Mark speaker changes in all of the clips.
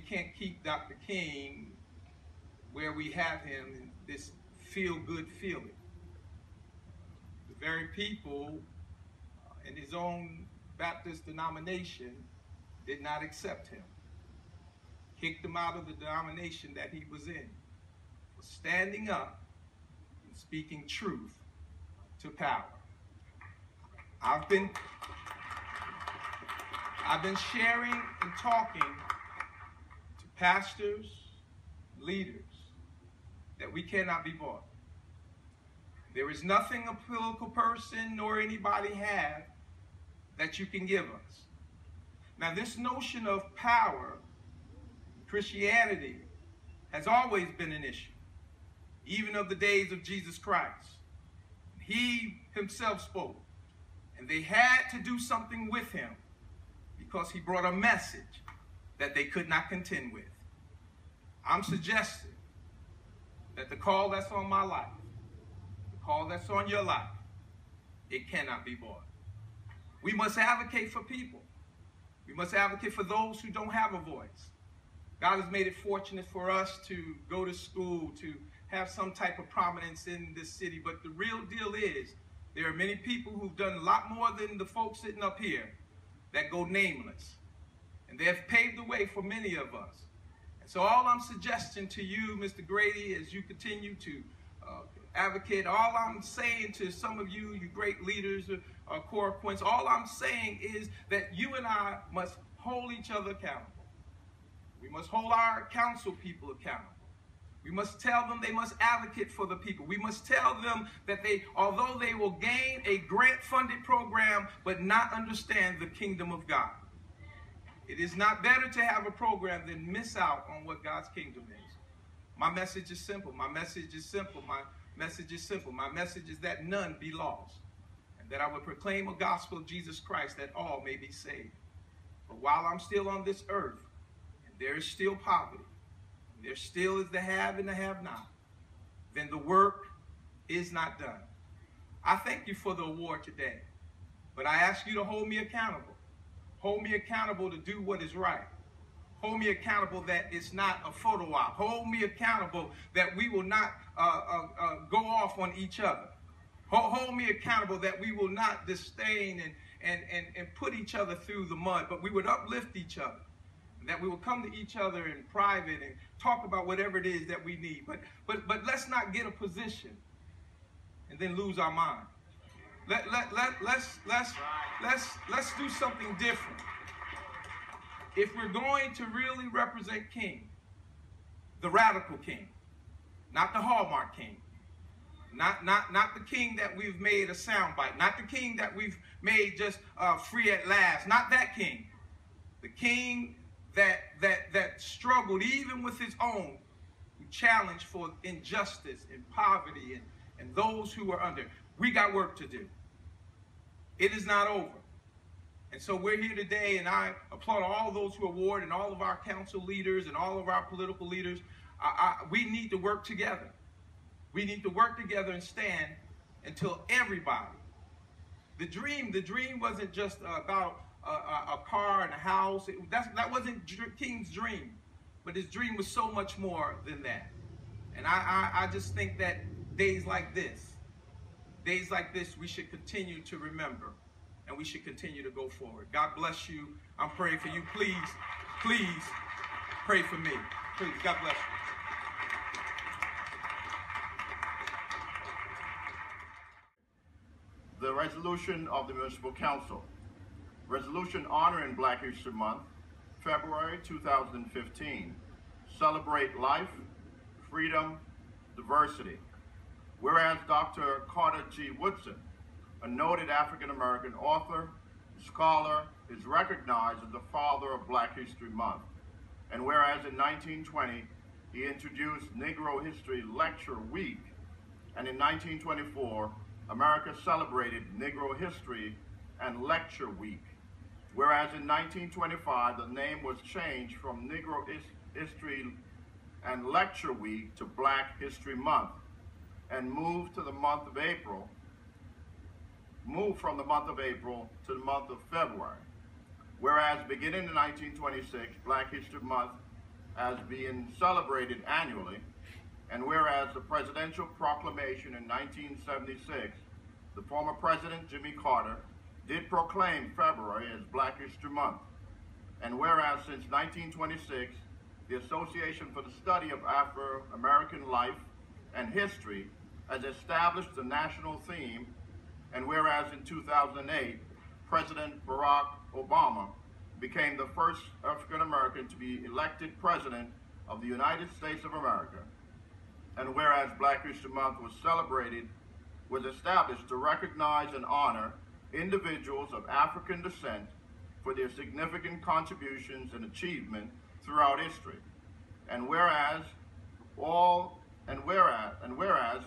Speaker 1: can't keep Dr. King where we have him in this feel-good feeling. The very people in his own Baptist denomination did not accept him, kicked him out of the denomination that he was in, for standing up and speaking truth to power. I've been sharing and talking to pastors, leaders, that we cannot be bought. There is nothing a political person nor anybody have that you can give us. Now, this notion of power, Christianity, has always been an issue, even of the days of Jesus Christ. He himself spoke, and they had to do something with him because he brought a message that they could not contend with. I'm suggesting that the call that's on my life, the call that's on your life, it cannot be bought. We must advocate for people. We must advocate for those who don't have a voice. God has made it fortunate for us to go to school, to have some type of prominence in this city, but the real deal is there are many people who've done a lot more than the folks sitting up here that go nameless. And they have paved the way for many of us. And so all I'm suggesting to you, Mr. Grady, as you continue to advocate, all I'm saying to some of you, you great leaders, core points, all I'm saying is that you and I must hold each other accountable. We must hold our council people accountable. We must tell them they must advocate for the people. We must tell them that although they will gain a grant-funded program, but not understand the kingdom of God. It is not better to have a program than miss out on what God's kingdom is. My message is simple. My message is simple. My message is simple. My message is that none be lost, and that I would proclaim a gospel of Jesus Christ that all may be saved. But while I'm still on this earth, and there is still poverty, there still is the have and the have not, then the work is not done. I thank you for the award today, but I ask you to hold me accountable. Hold me accountable to do what is right. Hold me accountable that it's not a photo op. Hold me accountable that we will not go off on each other. Hold me accountable that we will not disdain and put each other through the mud, but we would uplift each other. That we will come to each other in private and talk about whatever it is that we need. But let's not get a position and then lose our mind. Let's do something different. If we're going to really represent King, the radical King, not the Hallmark King, not the King that we've made a soundbite, not the King that we've made just free at last, not that King, the King that struggled even with his own, who challenged for injustice and poverty and those who were under. We got work to do. It is not over. And so we're here today, and I applaud all those who award and all of our council leaders and all of our political leaders. We need to work together. We need to work together and stand until everybody. The dream wasn't just about a car and a house. That wasn't King's dream, but his dream was so much more than that. And I just think that days like this, we should continue to remember, and we should continue to go forward. God bless you. I'm praying for you. Please pray for me. Please, God bless you.
Speaker 2: The resolution of the Municipal Council. Resolution honoring Black History Month, February 2015. Celebrate life, freedom, diversity. Whereas Dr. Carter G. Woodson, a noted African-American author, scholar, is recognized as the father of Black History Month. And whereas in 1920, he introduced Negro History Lecture Week, and in 1924, America celebrated Negro History and Lecture Week. Whereas in 1925, the name was changed from Negro History and Lecture Week to Black History Month, and moved from the month of April to the month of February. Whereas beginning in 1926, Black History Month as being celebrated annually, and whereas the presidential proclamation in 1976, the former President Jimmy Carter did proclaim February as Black History Month, and whereas since 1926, the Association for the Study of Afro-American Life and History has established the national theme, and whereas in 2008, President Barack Obama became the first African American to be elected President of the United States of America, and whereas Black History Month was established to recognize and honor individuals of African descent for their significant contributions and achievement throughout history, and whereas an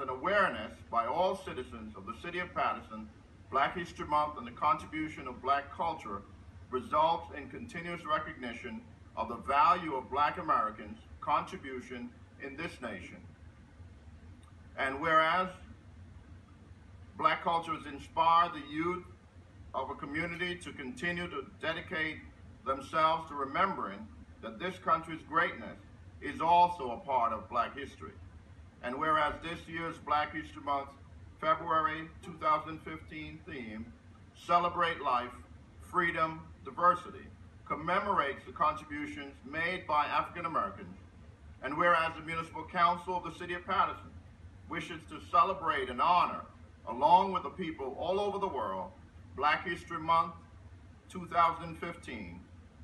Speaker 2: awareness by all citizens of the city of Paterson, Black History Month and the contribution of Black culture results in continuous recognition of the value of Black Americans' contribution in this nation. And whereas Black culture has inspired the youth of a community to continue to dedicate themselves to remembering that this country's greatness is also a part of Black history. And whereas this year's Black History Month, February 2015 theme, Celebrate Life, Freedom, Diversity, commemorates the contributions made by African Americans, and whereas the Municipal Council of the City of Paterson wishes to celebrate and honor, along with the people all over the world, Black History Month 2015,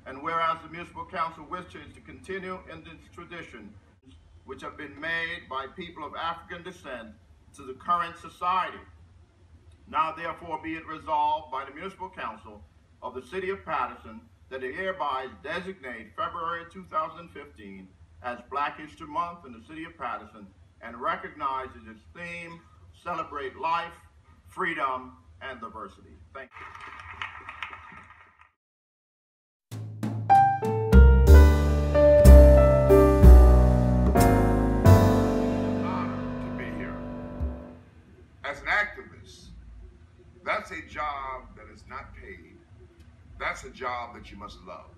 Speaker 2: and whereas the Municipal Council wishes to continue in this tradition which have been made by people of African descent to the current society. Now therefore be it resolved by the Municipal Council of the City of Paterson that it hereby designate February 2015 as Black History Month in the City of Paterson and recognizes its theme, Celebrate Life, Freedom, and Diversity. Thank you.
Speaker 3: As an activist, that's a job that is not paid. That's a job that you must love.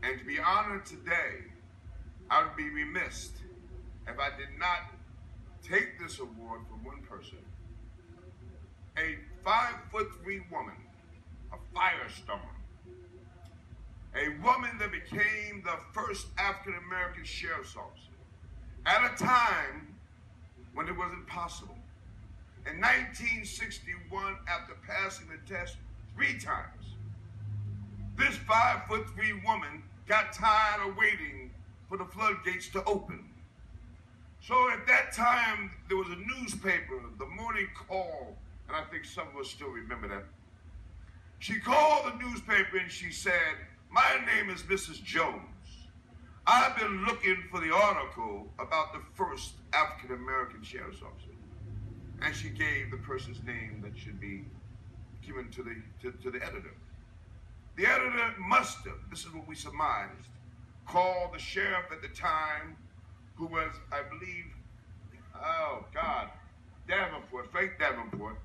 Speaker 3: And to be honored today, I would be remiss if I did not take this award from one person, a 5'3" woman, a firestorm, a woman that became the first African-American sheriff's officer at a time when it wasn't possible. In 1961, after passing the test 3 times, this 5'3" woman got tired of waiting for the floodgates to open. So at that time, there was a newspaper, the Morning Call, and I think some of us still remember that. She called the newspaper and she said, "My name is Mrs. Jones. I've been looking for the article about the first African-American sheriff's officer." And she gave the person's name that should be given to the editor. The editor must have, this is what we surmised, called the sheriff at the time, who was, I believe, Davenport, Frank Davenport.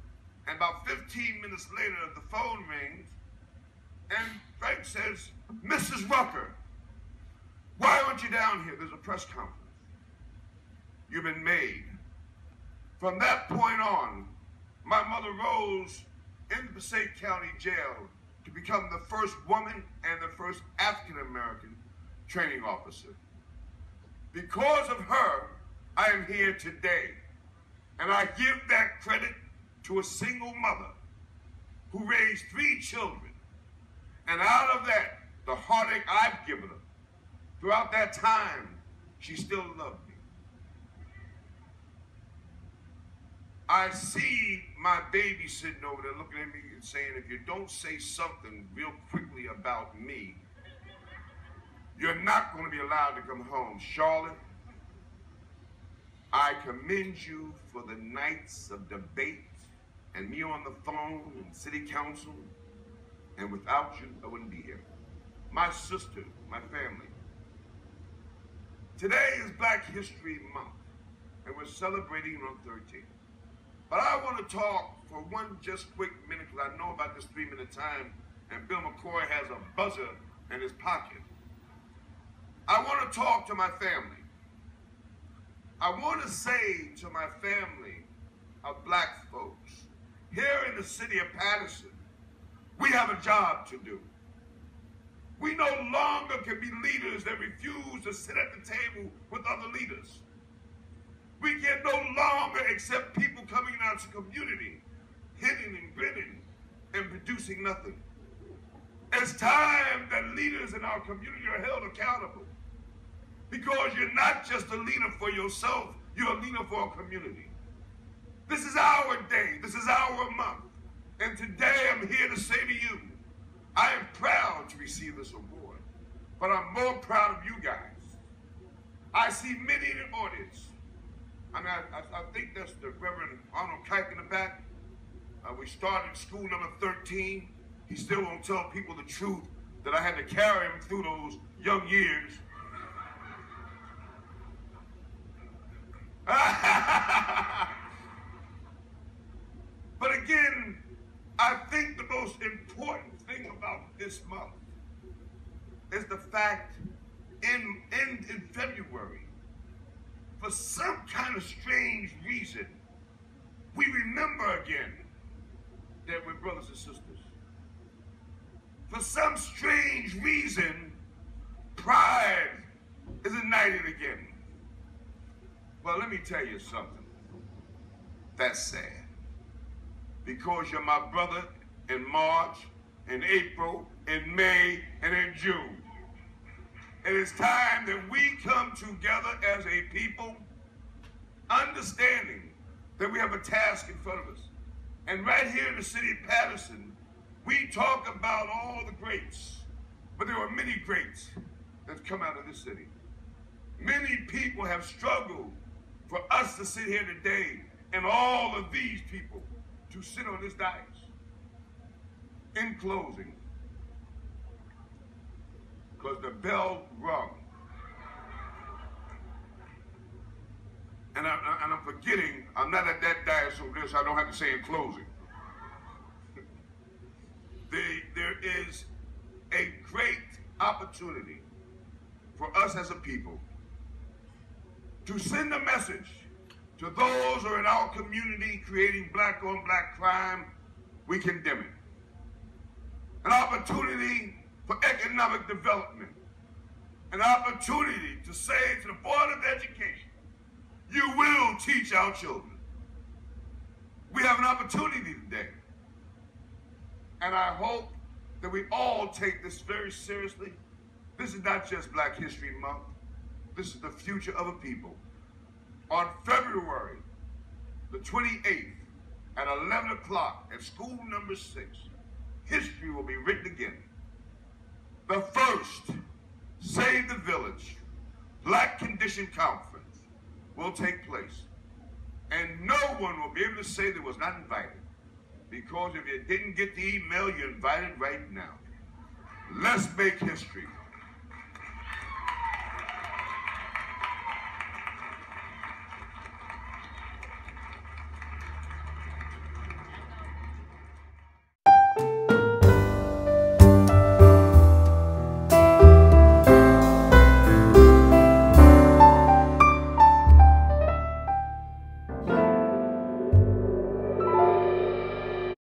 Speaker 3: And about 15 minutes later, the phone rings, and Frank says, "Mrs. Rucker, why aren't you down here? There's a press conference. You've been made." From that point on, my mother rose in the Passaic County Jail to become the first woman and the first African-American training officer. Because of her, I am here today. And I give that credit to a single mother who raised 3 children. And out of that, the heartache I've given her, throughout that time, she still loved me. I see my baby sitting over there looking at me and saying, "If you don't say something real quickly about me, you're not going to be allowed to come home." Charlotte, I commend you for the nights of debate and me on the phone and city council, and without you, I wouldn't be here. My sister, my family. Today is Black History Month, and we're celebrating on 13th. But I want to talk for one just quick minute, because I know about this 3-minute time, and Bill McCoy has a buzzer in his pocket. I want to talk to my family. I want to say to my family of black folks, here in the city of Paterson, we have a job to do. We no longer can be leaders that refuse to sit at the table with other leaders. We can no longer accept people coming out to community, hitting and grinning and producing nothing. It's time that leaders in our community are held accountable, because you're not just a leader for yourself, you're a leader for a community. This is our day, this is our month, and today I'm here to say to you, I am proud to receive this award, but I'm more proud of you guys. I see many in the audience. I mean, I think that's the Reverend Arnold Kike in the back. We started school number 13. He still won't tell people the truth that I had to carry him through those young years. But again, I think the most important thing about this month is the fact in February, for some kind of strange reason, we remember again that we're brothers and sisters. For some strange reason, pride is ignited again. Well, let me tell you something. That's sad. Because you're my brother in March, in April, in May, and in June. It is time that we come together as a people, understanding that we have a task in front of us. And right here in the city of Paterson, we talk about all the greats, but there are many greats that come out of this city. Many people have struggled for us to sit here today and all of these people to sit on this dais. In closing, because the bell rung, and I'm forgetting, I'm not at that dais over there, so I don't have to say in closing. There is a great opportunity for us as a people to send a message to those who are in our community creating black-on-black crime. We condemn it. An opportunity for economic development. An opportunity to say to the Board of Education, you will teach our children. We have an opportunity today. And I hope that we all take this very seriously. This is not just Black History Month. This is the future of a people. On February the 28th at 11 o'clock at school number 6, history will be written again. The first Save the Village Black Condition Conference will take place. And no one will be able to say they was not invited. Because if you didn't get the email, you're invited right now. Let's make history.